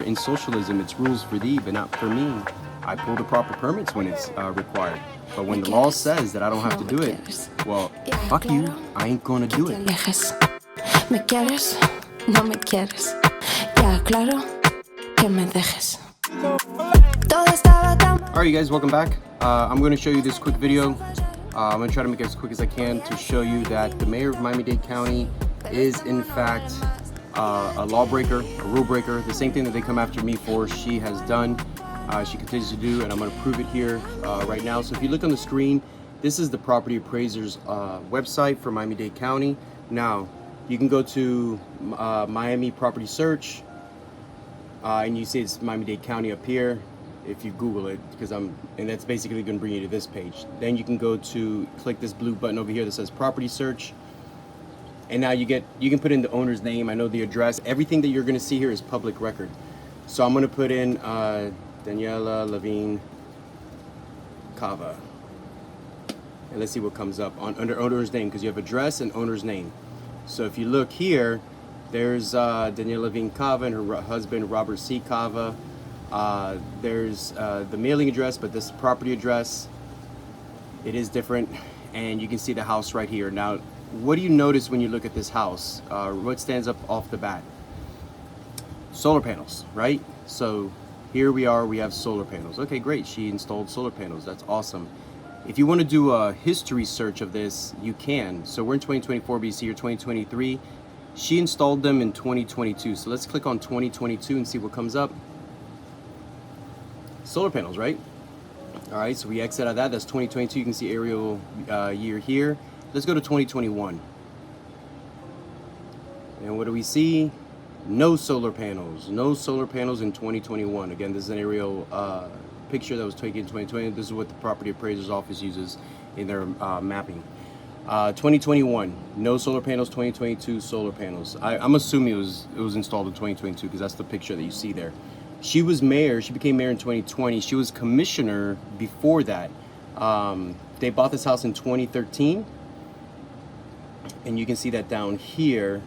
in socialism, it's rules for thee, but not for me. I pull the proper permits when it's required. But when the law says that I don't have to do it, well, fuck you, I ain't gonna do it. Me quieres, no me quieres. Ya claro que me dejes. Alright, you guys, welcome back. I'm going to show you this quick video. I'm going to try to make it as quick as I can to show you that the mayor of Miami-Dade County is in fact a lawbreaker, a rule breaker. The same thing that they come after me for, she has done. She continues to do, and I'm going to prove it here right now. So if you look on the screen, this is the property appraiser's website for Miami-Dade County. Now, you can go to Miami Property Search, and you see it's Miami-Dade County up here. If you Google it, and that's basically going to bring you to this page. Then you can go to click this blue button over here that says Property Search, and now you can put in the owner's name. I know the address. Everything that you're going to see here is public record. So I'm going to put in Daniella Levin Cava, and let's see what comes up under owner's name, because you have address and owner's name. So if you look here, there's Daniella Levin Cava and her husband Robert C. Cava. There's the mailing address, but this property address, it is different, and you can see the house right here. Now, what do you notice when you look at this house? What stands up off the bat? Solar panels, right? So here we are, we have solar panels. Okay, great, she installed solar panels, that's awesome. If you want to do a history search of this, you can. So we're in 2024 BC or 2023. She installed them in 2022. So let's click on 2022 and see what comes up. Solar panels, right? All right, so we exit out of that. That's 2022. You can see aerial year here. Let's go to 2021. And what do we see? No solar panels. No solar panels in 2021. Again, this is an aerial picture that was taken in 2020. This is what the property appraiser's office uses in their mapping. 2021, no solar panels. 2022, solar panels. I'm assuming it was installed in 2022 because that's the picture that you see there. She was mayor. She became mayor in 2020. She was commissioner before that. They bought this house in 2013, and you can see that down here.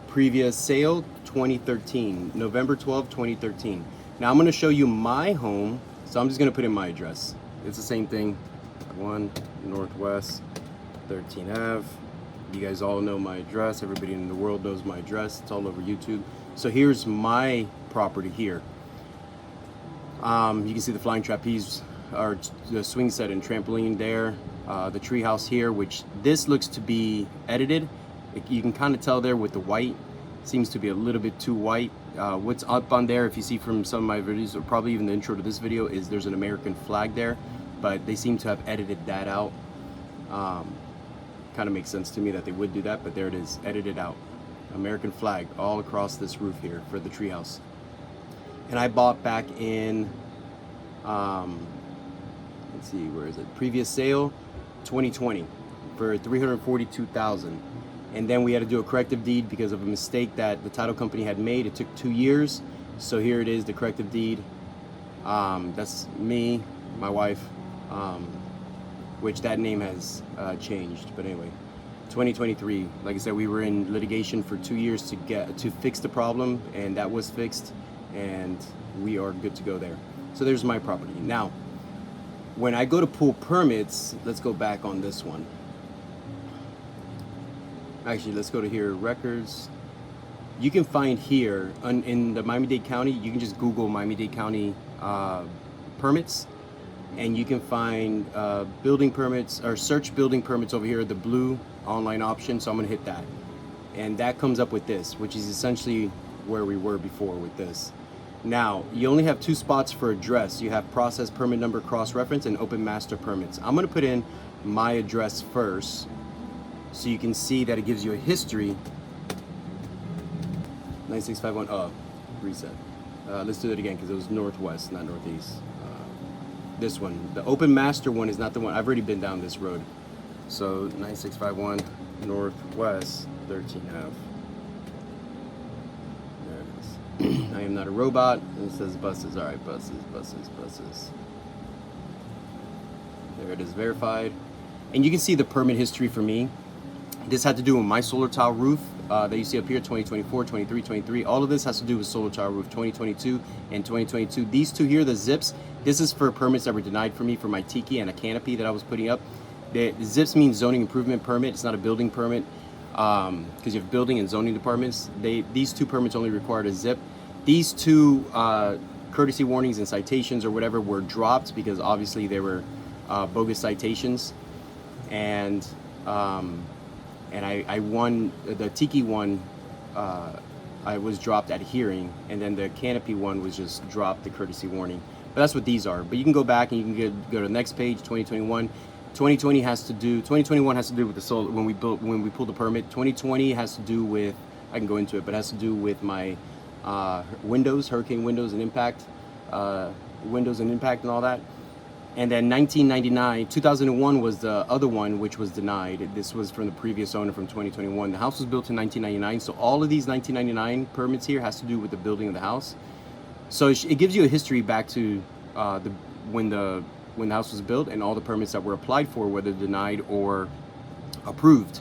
Previous sale 2013, November 12, 2013. Now I'm going to show you my home, so I'm just going to put in my address. It's the same thing. 1 Northwest 13 Ave. You guys all know my address. Everybody in the world knows my address. It's all over YouTube. So here's my property here. You can see the flying trapeze, or the swing set and trampoline there. The tree house here, which this looks to be edited. You can kind of tell there with the white. Seems to be a little bit too white. What's up on there, if you see from some of my videos, or probably even the intro to this video, is there's an American flag there, but they seem to have edited that out. Kind of makes sense to me that they would do that, but there it is, edited out. American flag all across this roof here for the treehouse. And I bought back in, let's see, where is it? Previous sale, 2020, for $342,000. And then we had to do a corrective deed because of a mistake that the title company had made. It took 2 years. So here it is, the corrective deed. That's me, my wife, which that name has changed. But anyway, 2023, like I said, we were in litigation for 2 years to fix the problem, and that was fixed, and we are good to go there. So there's my property. Now, when I go to pull permits, let's go back on this one. Actually, let's go to here, records. You can find here in the Miami-Dade County, you can just Google Miami-Dade County permits, and you can find building permits, or search building permits over here, the blue online option. So I'm gonna hit that, and that comes up with this, which is essentially where we were before with this. Now, you only have 2 spots for address. You have process permit number cross-reference and open master permits. I'm gonna put in my address first, so you can see that it gives you a history. 9651, reset. Let's do that again because it was northwest, not northeast. This one, the open master one, is not the one. I've already been down this road. So 9651 Northwest 13 Ave. There it is. I am not a robot. It says buses. All right, buses. There it is, verified. And you can see the permit history for me. This had to do with my solar tile roof. that you see up here, 2024, 23, 23, all of this has to do with solar tile roof 2022 and 2022. These two here, the zips, this is for permits that were denied for me for my tiki and a canopy that I was putting up. The zips means zoning improvement permit. It's not a building permit, because you have building and zoning departments. These two permits only required a zip. These two courtesy warnings and citations or whatever were dropped because obviously they were bogus citations, and I won the tiki one. I was dropped at hearing, and then the canopy one was just dropped, the courtesy warning. But that's what these are. But you can go back and you can go to the next page, 2021. 2021 has to do with the solar, when we pulled the permit. 2020 has to do with, I can go into it, but it has to do with my windows, hurricane windows and impact, and all that. And then 2001 was the other one, which was denied. This was from the previous owner from 2021. The house was built in 1999, so all of these 1999 permits here has to do with the building of the house. So it gives you a history back to when the house was built and all the permits that were applied for, whether denied or approved.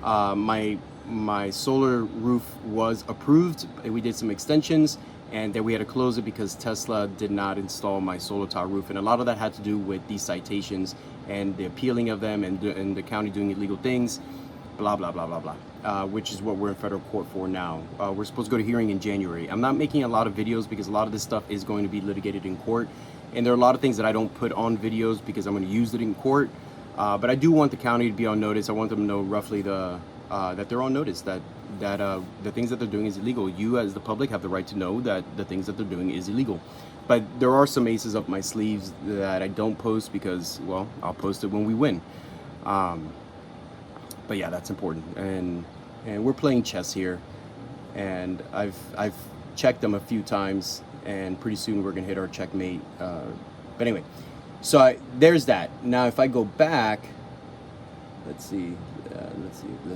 My solar roof was approved. We did some extensions, and then we had to close it because Tesla did not install my solar tile roof. And a lot of that had to do with these citations and the appealing of them, and the county doing illegal things, blah, blah, blah, blah, blah, which is what we're in federal court for now. We're supposed to go to hearing in January. I'm not making a lot of videos because a lot of this stuff is going to be litigated in court. And there are a lot of things that I don't put on videos because I'm going to use it in court. But I do want the county to be on notice. I want them to know roughly that they're on notice, that the things that they're doing is illegal. You as the public have the right to know that the things that they're doing is illegal. But there are some aces up my sleeves that I don't post because, well, I'll post it when we win. But yeah, that's important. And we're playing chess here, and I've checked them a few times, and pretty soon we're gonna hit our checkmate. But anyway, so there's that. Now if I go back, let's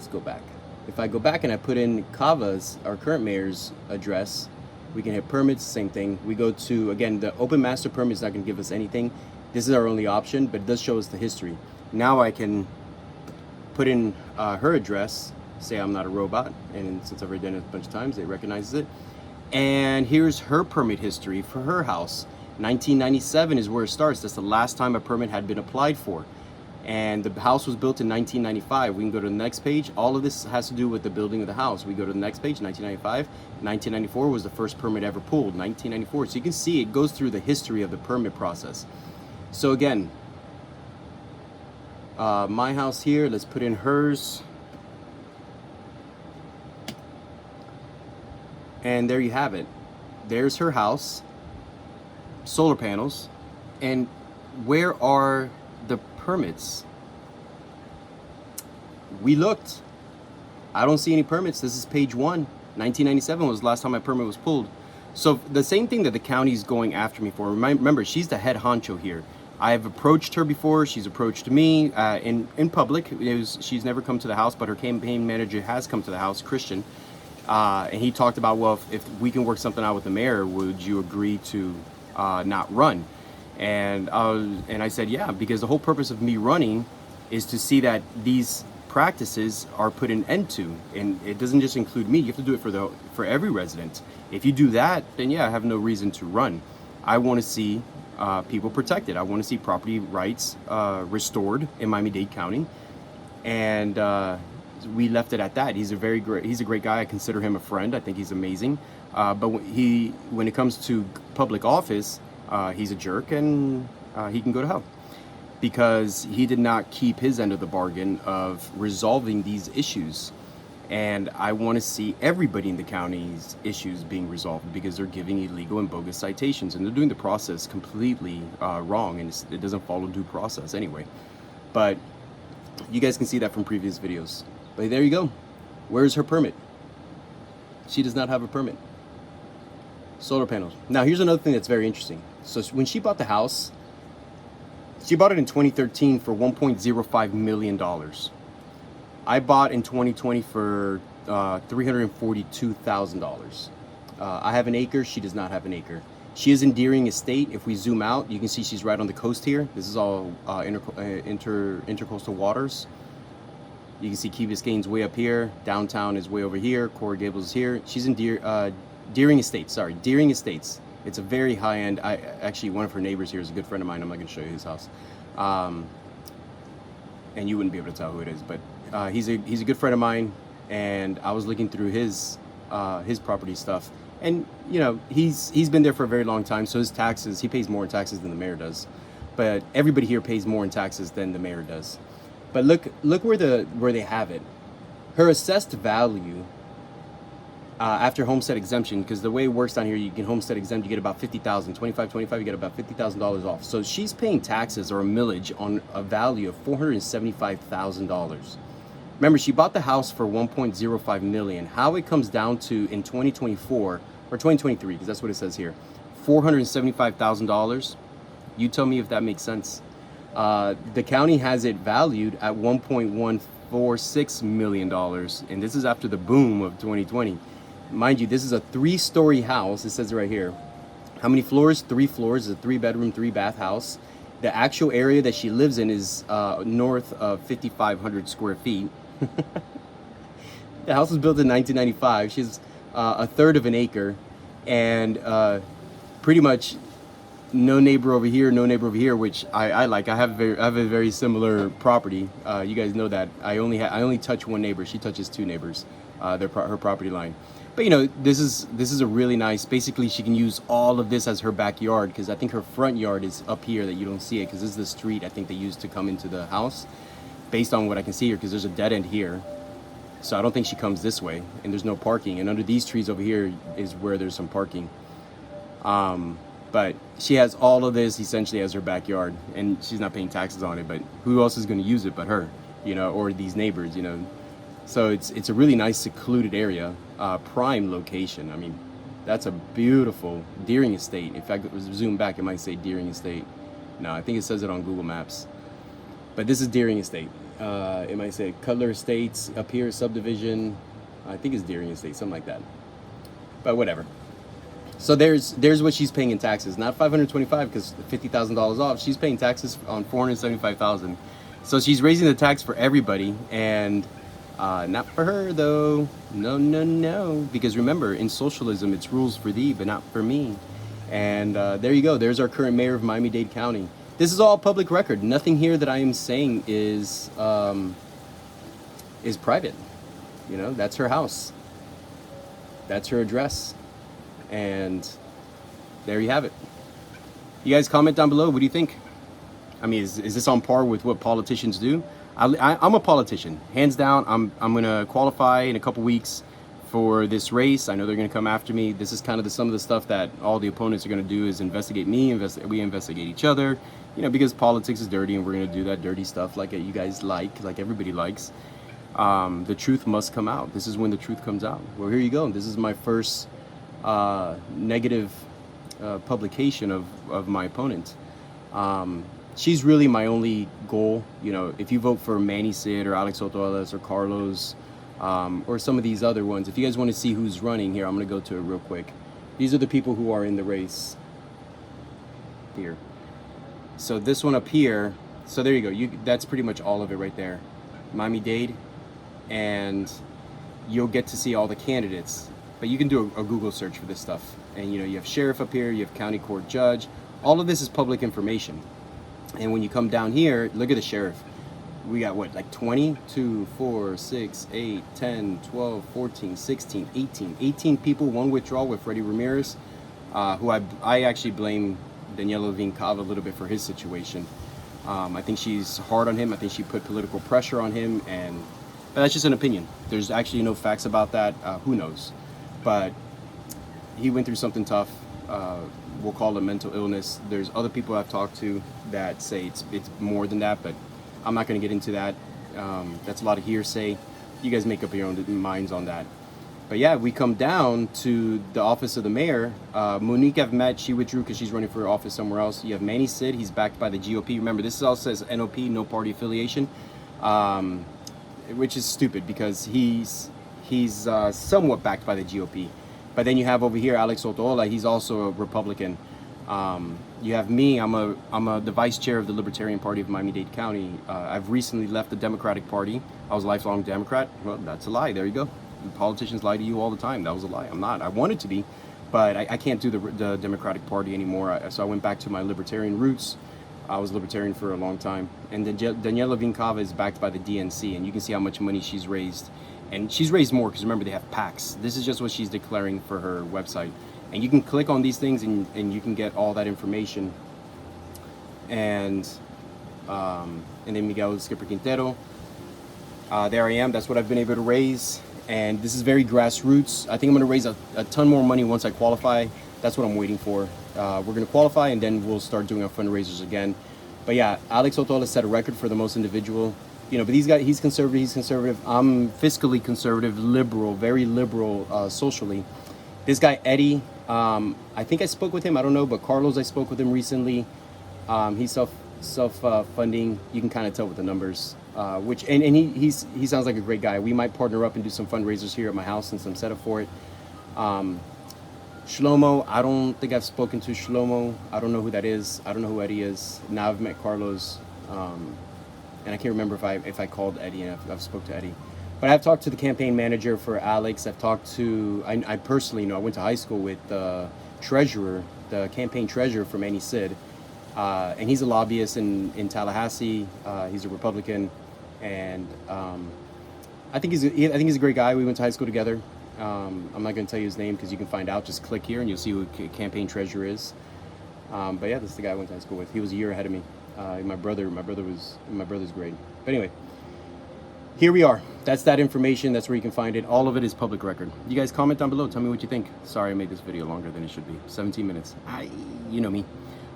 go back. If I go back and I put in Cava's, our current mayor's address, we can hit permits, same thing. We go to, again, the open master permit is not gonna give us anything. This is our only option, but it does show us the history. Now I can put in her address, say I'm not a robot, and since I've already done it a bunch of times, it recognizes it. And here's her permit history for her house. 1997 is where it starts. That's the last time a permit had been applied for. And the house was built in 1995. We can go to the next page. All of this has to do with the building of the house. We go to the next page, 1995. 1994 was the first permit ever pulled, 1994. So you can see it goes through the history of the permit process. So again, my house here, let's put in hers. And there you have it. There's her house, solar panels, and where are the permits? We looked. I don't see any permits. This is page 1. 1997 was the last time my permit was pulled. So the same thing that the county's going after me for. Remember, she's the head honcho here. I have approached her before. She's approached me in public. She's never come to the house, but her campaign manager has come to the house, Christian. And he talked about, well, if we can work something out with the mayor, would you agree to not run? And I said, yeah, because the whole purpose of me running is to see that these practices are put an end to. And it doesn't just include me. You have to do it for every resident. If you do that, then yeah, I have no reason to run. I want to see people protected. I want to see property rights restored in Miami-Dade County. And we left it at that. He's a great guy. I consider him a friend. I think he's amazing. But when it comes to public office, he's a jerk, and he can go to hell because he did not keep his end of the bargain of resolving these issues. And I want to see everybody in the county's issues being resolved because they're giving illegal and bogus citations, and they're doing the process completely wrong, and it doesn't follow due process anyway. But you guys can see that from previous videos. But there you go. Where's her permit? She does not have a permit. Solar panels. Now here's another thing that's very interesting. So when she bought the house, she bought it in 2013 for $1.05 million. I bought in 2020 for $342,000. I have an acre. She does not have an acre. She is in Deering Estate. If we zoom out, you can see she's right on the coast here. This is all intercoastal waters. You can see Key Biscayne's way up here. Downtown is way over here. Coral Gables is here. She's in Deering Estates. Sorry, Deering Estates. It's a very high-end. Actually, one of her neighbors here is a good friend of mine. I'm not going to show you his house, and you wouldn't be able to tell who it is. But he's a good friend of mine, and I was looking through his property stuff, and you know he's been there for a very long time. So his taxes, he pays more in taxes than the mayor does. But everybody here pays more in taxes than the mayor does. But look where they have it. Her assessed value after homestead exemption, because the way it works down here, you get homestead exempt, you get about $50,000, 25, you get about $50,000 off. So she's paying taxes or a millage on a value of $475,000. Remember, she bought the house for $1.05 million. How it comes down to in 2024 or 2023, because that's what it says here, $475,000. You tell me if that makes sense. The county has it valued at $1.146 million, and this is after the boom of 2020. Mind you, this is a 3-story house. It says it right here. How many floors? 3 floors. It's a 3-bedroom, 3-bath house. The actual area that she lives in is north of 5,500 square feet. The house was built in 1995. She's a third of an acre, and pretty much no neighbor over here, no neighbor over here, which I like. I have a very similar property. You guys know that. I only touch one neighbor. She touches 2 neighbors. Her property line. But you know, this is a really nice. Basically, she can use all of this as her backyard, because I think her front yard is up here that you don't see it, because this is the street I think they used to come into the house, based on what I can see here, because there's a dead end here. So I don't think she comes this way, and there's no parking. And under these trees over here is where there's some parking. But she has all of this essentially as her backyard, and she's not paying taxes on it. But who else is going to use it but her, you know, or these neighbors, you know? So it's a really nice secluded area, prime location. I mean, that's a beautiful Deering Estate. In fact, if it was zoomed back, it might say Deering Estate. No, I think it says it on Google Maps. But this is Deering Estate. It might say Cutler Estates up here, subdivision. I think it's Deering Estate, something like that. But whatever. So there's what she's paying in taxes. Not $525 because $50,000 off. She's paying taxes on $475,000. So she's raising the tax for everybody, and not for her though. No. Because remember, in socialism, it's rules for thee, but not for me. And there you go. There's our current mayor of Miami-Dade County. This is all public record. Nothing here that I am saying is private. You know, that's her house. That's her address. And there you have it. You guys comment down below. What do you think? I mean, is this on par with what politicians do? I'm a politician, hands down. I'm gonna qualify in a couple weeks for this race. I know they're gonna come after me. This is kind of some of the stuff that all the opponents are gonna do is investigate me. We investigate each other. You know, because politics is dirty, and we're gonna do that dirty stuff like you guys like everybody likes. The truth must come out. This is when the truth comes out. Well, here you go. This is my first negative publication of my opponent. She's really my only goal. You know, if you vote for Manny Sid or Alex Otoales or Carlos or some of these other ones, if you guys want to see who's running here, I'm going to go to it real quick. These are the people who are in the race here. So this one up here, so there you go. That's pretty much all of it right there. Miami-Dade, and you'll get to see all the candidates. But you can do a Google search for this stuff. And you know, you have sheriff up here, you have county court judge. All of this is public information. And when you come down here, look at the sheriff. We got what, like 20, 2, 4, 6, 8, 10, 12, 14, 16, 18 people, one withdrawal with Freddie Ramirez, who I actually blame Daniella Levin Cava a little bit for his situation. I think she's hard on him. I think she put political pressure on him, but that's just an opinion. There's actually no facts about that. Who knows? But he went through something tough. We'll call it mental illness. There's other people I've talked to that say it's more than that, but I'm not going to get into that. That's a lot of hearsay. You guys make up your own minds on that. But yeah, we come down to the office of the mayor. Monique I've met. She withdrew because she's running for office somewhere else. You have Manny Sid. He's backed by the GOP. Remember, this all says NOP, no party affiliation, which is stupid because he's somewhat backed by the GOP. But then you have over here Alex Otoala. He's also a Republican. You have me. I'm the vice chair of the Libertarian Party of Miami-Dade County. I've recently left the Democratic Party. I was a lifelong Democrat. Well, that's a lie. There you go. Politicians lie to you all the time. That was a lie. I'm not. I wanted to be, but I can't do the Democratic Party anymore. So I went back to my Libertarian roots. I was Libertarian for a long time. And Daniella Levin Cava is backed by the DNC, and you can see how much money she's raised. And she's raised more because remember, they have PACs. This is just what she's declaring for her website. And you can click on these things and you can get all that information. And then Miguel Skipper Quintero. There I am. That's what I've been able to raise. And this is very grassroots. I think I'm going to raise a ton more money once I qualify. That's what I'm waiting for. We're going to qualify and then we'll start doing our fundraisers again. But yeah, Alex Otola set a record for the most individual. You know, but he's conservative. I'm fiscally conservative, liberal, very liberal socially. This guy, Eddie, I think I spoke with him. I don't know, but Carlos, I spoke with him recently. He's self-funding. You can kind of tell with the numbers. He sounds like a great guy. We might partner up and do some fundraisers here at my house since I'm set up for it. Shlomo, I don't think I've spoken to Shlomo. I don't know who that is. I don't know who Eddie is. Now I've met Carlos, and I can't remember if I called Eddie and I've spoke to Eddie. But I've talked to the campaign manager for Alex. I've talked to, I personally know, I went to high school with the treasurer, the campaign treasurer from Annie Sid. And he's a lobbyist in Tallahassee. He's a Republican. And I think he's a great guy. We went to high school together. I'm not going to tell you his name because you can find out. Just click here and you'll see who campaign treasurer is. But yeah, this is the guy I went to high school with. He was a year ahead of me. My brother's grade. But anyway, here we are. That's that information. That's where you can find it. All of it is public record. You guys comment down below. Tell me what you think. Sorry, I made this video longer than it should be. 17 minutes. You know me.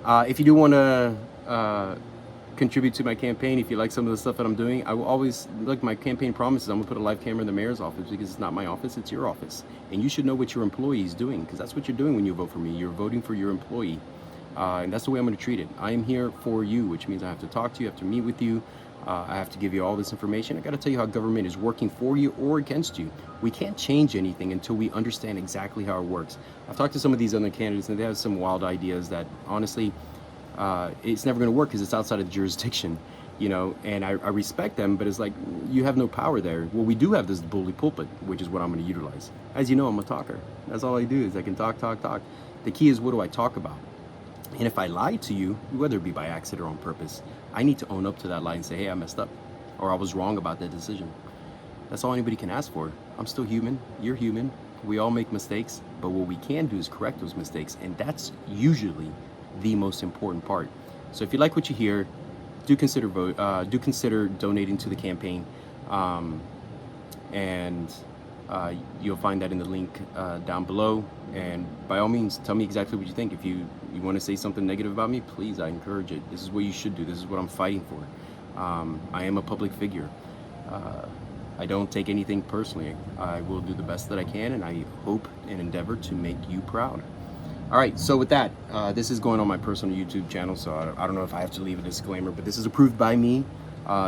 If you do want to contribute to my campaign, if you like some of the stuff that I'm doing, I will always, look, my campaign promises, I'm going to put a live camera in the mayor's office because it's not my office, it's your office. And you should know what your employee is doing because that's what you're doing when you vote for me. You're voting for your employee. And that's the way I'm going to treat it. I am here for you, which means I have to talk to you, I have to meet with you. I have to give you all this information. I got to tell you how government is working for you or against you. We can't change anything until we understand exactly how it works. I've talked to some of these other candidates and they have some wild ideas that honestly, it's never going to work because it's outside of the jurisdiction, you know, and I respect them, but it's like, you have no power there. Well, we do have this bully pulpit, which is what I'm going to utilize. As you know, I'm a talker. That's all I do is I can talk. The key is, what do I talk about? And if I lie to you, whether it be by accident or on purpose, I need to own up to that lie and say, hey, I messed up, or I was wrong about that decision. That's all anybody can ask for. I'm still human. You're human. We all make mistakes, but what we can do is correct those mistakes. And that's usually the most important part. So if you like what you hear, do consider donating to the campaign. You'll find that in the link down below. And by all means, tell me exactly what you think. If you want to say something negative about me, please, I encourage it. This is what you should do. This is what I'm fighting for. I am a public figure. I don't take anything personally. I will do the best that I can, and I hope and endeavor to make you proud. All right, so with that, this is going on my personal YouTube channel, so I don't know if I have to leave a disclaimer, but this is approved by me.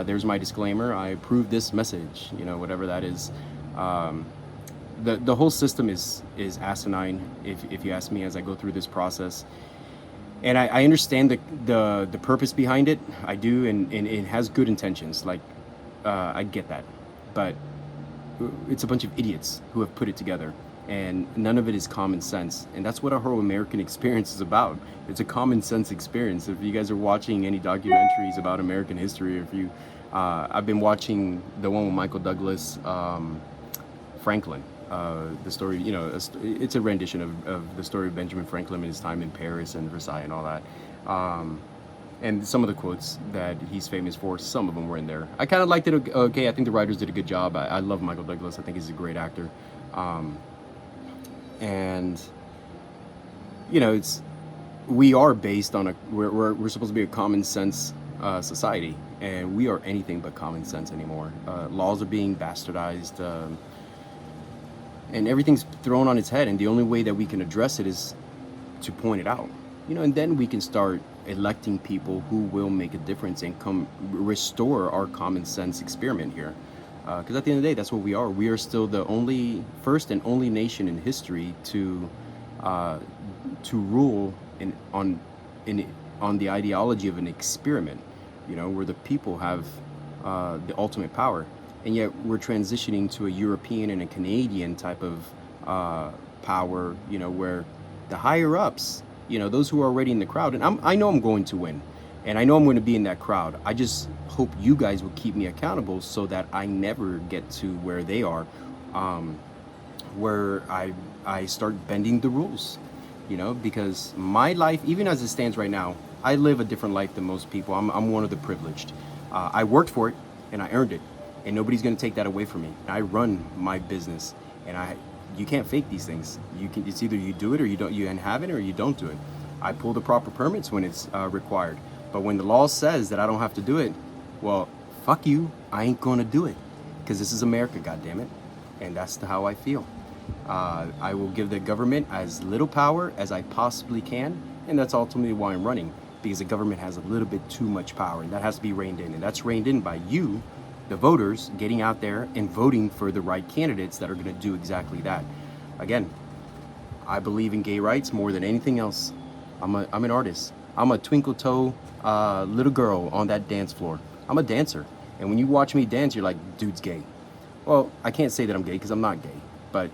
There's my disclaimer. I approve this message, you know, whatever that is. The whole system is asinine, if you ask me, as I go through this process. And I understand the purpose behind it. I do, and it has good intentions. Like, I get that. But it's a bunch of idiots who have put it together. And none of it is common sense. And that's what our whole American experience is about. It's a common sense experience. If you guys are watching any documentaries about American history, if you, I've been watching the one with Michael Douglas, Franklin, the story, you know, it's a rendition of the story of Benjamin Franklin and his time in Paris and Versailles and all that. And some of the quotes that he's famous for, some of them were in there. I kind of liked it. Okay, I think the writers did a good job. I love Michael Douglas. I think he's a great actor. And you know, we are based on we're supposed to be a common sense society, and we are anything but common sense anymore. Laws are being bastardized, and everything's thrown on its head, and the only way that we can address it is to point it out, you know, and then we can start electing people who will make a difference and restore our common sense experiment here. Because at the end of the day, that's what we are. We are still the first and only nation in history to rule on the ideology of an experiment, you know, where the people have the ultimate power, and yet we're transitioning to a European and a Canadian type of power, you know, where the higher ups, you know, those who are already in the crowd, and I know I'm going to win, and I know I'm going to be in that crowd. I just hope you guys will keep me accountable so that I never get to where they are, where I start bending the rules, you know, because my life, even as it stands right now, I live a different life than most people. I'm one of the privileged. I worked for it and I earned it, and nobody's going to take that away from me. I run my business, and you can't fake these things. It's either you do it or you don't. You have it or you don't do it. I pull the proper permits when it's required, but when the law says that I don't have to do it, well, fuck you. I ain't gonna do it, because this is America, goddammit, and that's how I feel. I will give the government as little power as I possibly can, and that's ultimately why I'm running, because the government has a little bit too much power, and that has to be reined in, and that's reined in by you, the voters, getting out there and voting for the right candidates that are going to do exactly that. Again, I believe in gay rights more than anything else. I'm an artist. I'm a twinkle toe little girl on that dance floor. I'm a dancer, and when you watch me dance, you're like, dude's gay. Well, I can't say that I'm gay because I'm not gay, but